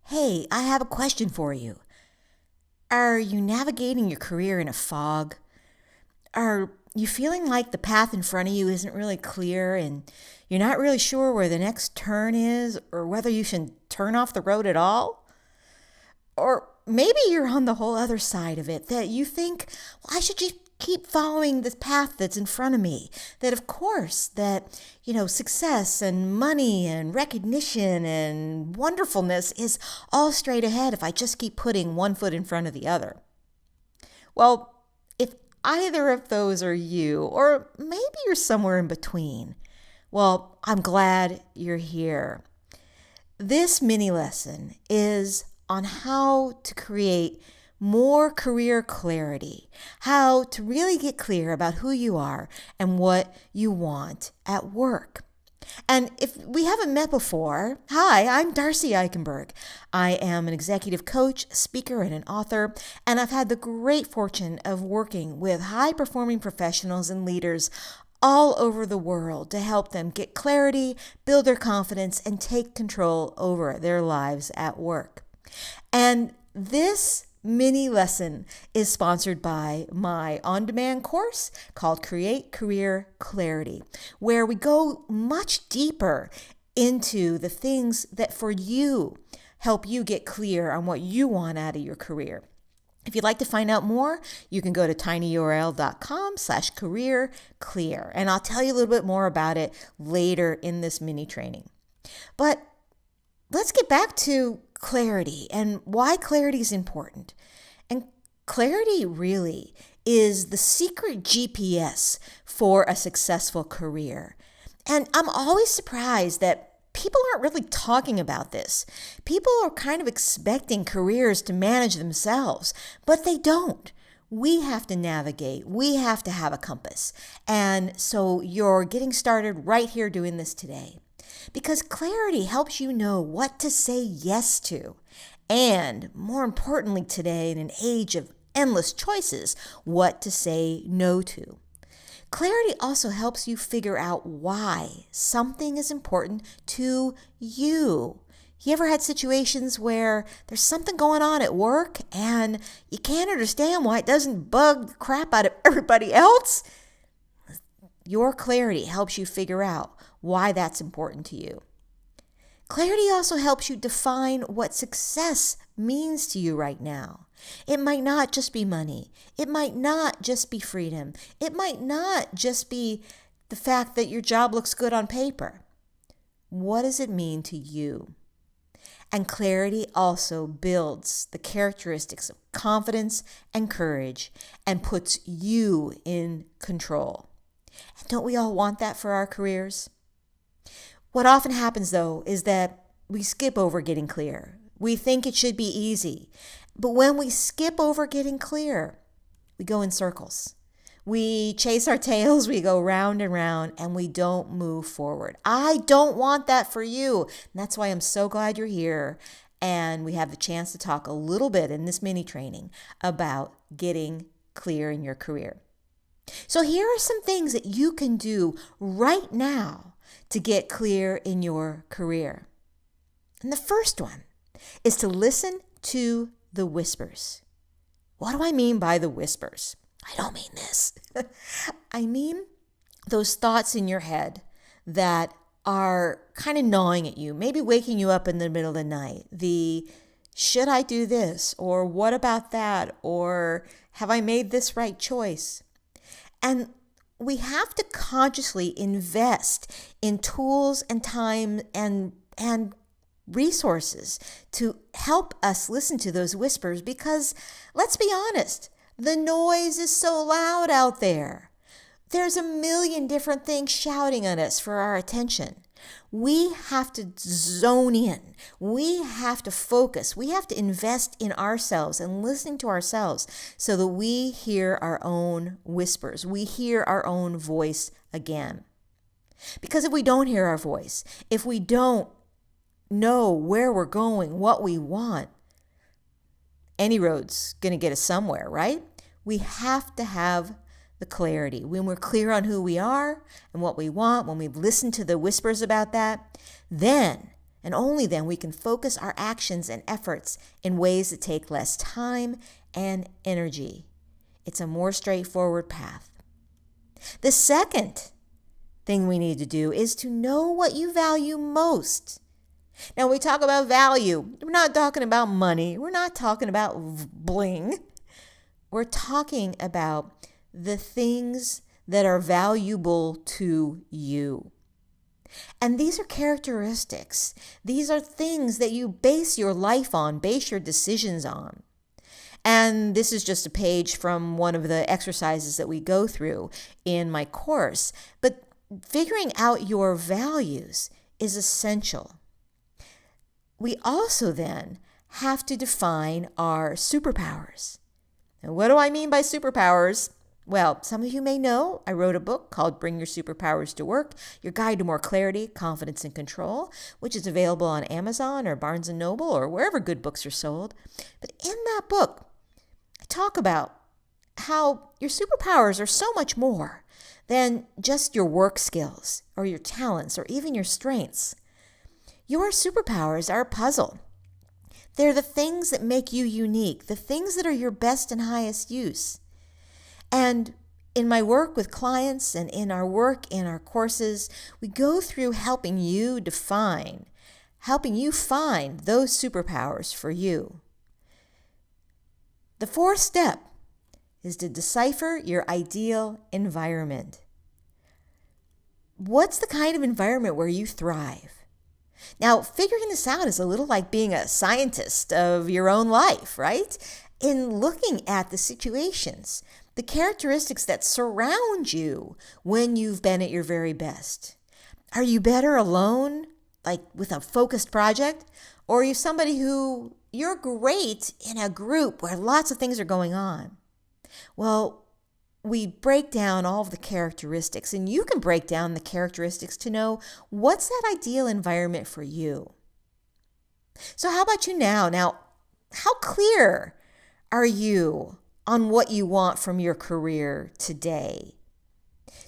Hey, I have a question for you. Are you navigating your career in a fog? Are you feeling like the path in front of you isn't really clear and you're not really sure where the next turn is or whether you should turn off the road at all? Or maybe you're on the whole other side of it that you think, well, I should just keep following this path that's in front of me. That of course that, success and money and recognition and wonderfulness is all straight ahead if I just keep putting one foot in front of the other. Well, if either of those are you, or maybe you're somewhere in between, well, I'm glad you're here. This mini lesson is on how to create more career clarity, how to really get clear about who you are and what you want at work. And if we haven't met before, hi, I'm Darcy Eikenberg. I am an executive coach, speaker, and an author, and I've had the great fortune of working with high-performing professionals and leaders all over the world to help them get clarity, build their confidence, and take control over their lives at work. And this mini lesson is sponsored by my on-demand course called Create Career Clarity, where we go much deeper into the things that for you help you get clear on what you want out of your career. If you'd like to find out more, you can go to tinyurl.com/careerclear, and I'll tell you a little bit more about it later in this mini training. But let's get back to clarity and why clarity is important. And clarity really is the secret GPS for a successful career. And I'm always surprised that people aren't really talking about this. People are kind of expecting careers to manage themselves, but they don't. We have to navigate. We have to have a compass. And so you're getting started right here doing this today. Because clarity helps you know what to say yes to. And more importantly today, in an age of endless choices, what to say no to. Clarity also helps you figure out why something is important to you. You ever had situations where there's something going on at work and you can't understand why it doesn't bug the crap out of everybody else? Your clarity helps you figure out why that's important to you. Clarity also helps you define what success means to you right now. It might not just be money. It might not just be freedom. It might not just be the fact that your job looks good on paper. What does it mean to you? And clarity also builds the characteristics of confidence and courage and puts you in control. And don't we all want that for our careers? What often happens, though, is that we skip over getting clear. We think it should be easy. But when we skip over getting clear, we go in circles. We chase our tails, we go round and round, and we don't move forward. I don't want that for you. And that's why I'm so glad you're here. And we have the chance to talk a little bit in this mini training about getting clear in your career. So here are some things that you can do right now to get clear in your career. And the first one is to listen to the whispers. What do I mean by the whispers? I don't mean this. I mean those thoughts in your head that are kind of gnawing at you, maybe waking you up in the middle of the night. Should I do this? Or what about that? Or have I made this right choice? And we have to consciously invest in tools and time and resources to help us listen to those whispers because, let's be honest, the noise is so loud out there. There's a million different things shouting at us for our attention. We have to zone in. We have to focus. We have to invest in ourselves and listening to ourselves so that we hear our own whispers. We hear our own voice again. Because if we don't hear our voice, if we don't know where we're going, what we want, any road's going to get us somewhere, right? We have to have the clarity. When we're clear on who we are and what we want, when we listen to the whispers about that, then And only then we can focus our actions and efforts in ways that take less time and energy. It's a more straightforward path. The second thing we need to do is to know what you value most. Now, when we talk about value, we're not talking about money. We're not talking about bling. We're talking about the things that are valuable to you. And these are characteristics. These are things that you base your life on, base your decisions on. And this is just a page from one of the exercises that we go through in my course. But figuring out your values is essential. We also then have to define our superpowers. And what do I mean by superpowers? Well, some of you may know I wrote a book called Bring Your Superpowers to Work, Your Guide to More Clarity, Confidence, and Control, which is available on Amazon or Barnes & Noble or wherever good books are sold. But in that book, I talk about how your superpowers are so much more than just your work skills or your talents or even your strengths. Your superpowers are a puzzle. They're the things that make you unique, the things that are your best and highest use. And in my work with clients and in our work in our courses, we go through helping you find those superpowers for you. The fourth step is to decipher your ideal environment. What's the kind of environment where you thrive? Now, figuring this out is a little like being a scientist of your own life, right? In looking at the situations, the characteristics that surround you when you've been at your very best. Are you better alone, like with a focused project? Or are you somebody who you're great in a group where lots of things are going on? Well, we break down all of the characteristics, and you can break down the characteristics to know what's that ideal environment for you. So how about you now? Now, how clear are you on what you want from your career today?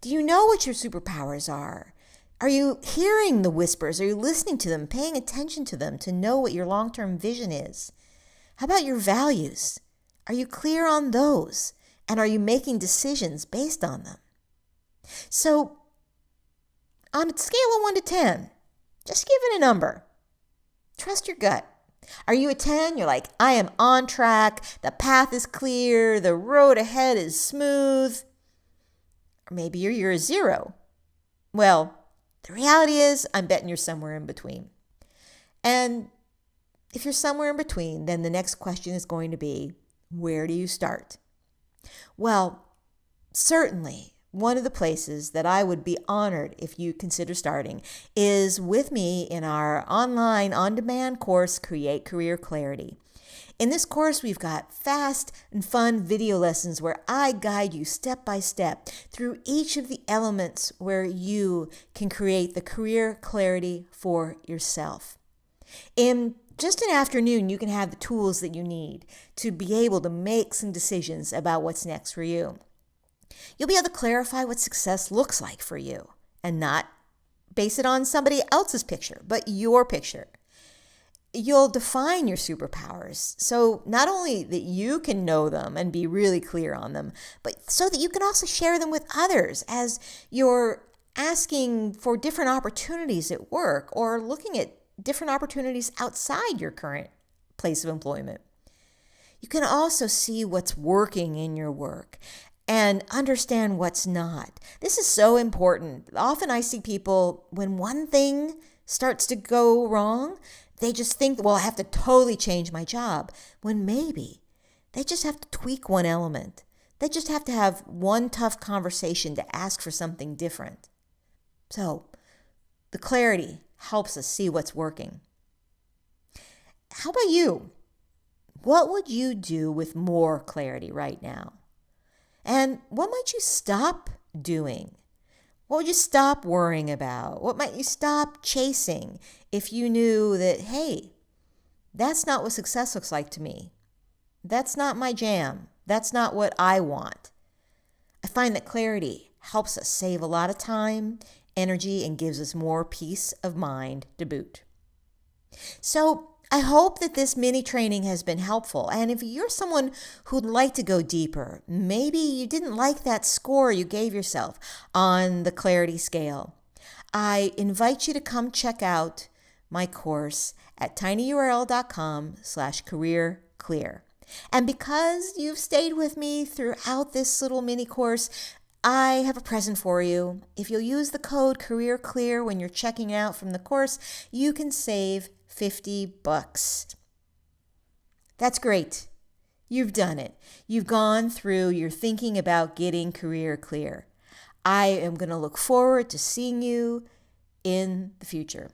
Do you know what your superpowers are? Are you hearing the whispers? Are you listening to them, paying attention to them to know what your long-term vision is? How about your values? Are you clear on those? And are you making decisions based on them? So, on a scale of 1 to 10, just give it a number. Trust your gut. Are you a 10? You're like, I am on track. The path is clear. The road ahead is smooth. Or maybe you're a 0. Well, the reality is, I'm betting you're somewhere in between. And if you're somewhere in between, then the next question is going to be, where do you start? Well, certainly one of the places that I would be honored if you consider starting is with me in our online on-demand course, Create Career Clarity. In this course, we've got fast and fun video lessons where I guide you step by step through each of the elements where you can create the career clarity for yourself. In just an afternoon, you can have the tools that you need to be able to make some decisions about what's next for you. You'll be able to clarify what success looks like for you and not base it on somebody else's picture, but your picture. You'll define your superpowers so not only that you can know them and be really clear on them, but so that you can also share them with others as you're asking for different opportunities at work or looking at different opportunities outside your current place of employment. You can also see what's working in your work and understand what's not. This is so important. Often I see people, when one thing starts to go wrong, they just think, well, I have to totally change my job, when maybe they just have to tweak one element. They just have to have one tough conversation to ask for something different. So the clarity helps us see what's working. How about you? What would you do with more clarity right now? And what might you stop doing? What would you stop worrying about? What might you stop chasing if you knew that, hey, that's not what success looks like to me. That's not my jam. That's not what I want. I find that clarity helps us save a lot of time, energy, and gives us more peace of mind to boot. So I hope that this mini training has been helpful. And if you're someone who'd like to go deeper, maybe you didn't like that score you gave yourself on the clarity scale, I invite you to come check out my course at tinyurl.com/careerclear. And because you've stayed with me throughout this little mini course, I have a present for you. If you'll use the code CareerClear when you're checking out from the course, you can save $50. That's great. You've done it. You've gone through, you're thinking about getting career clear. I am going to look forward to seeing you in the future.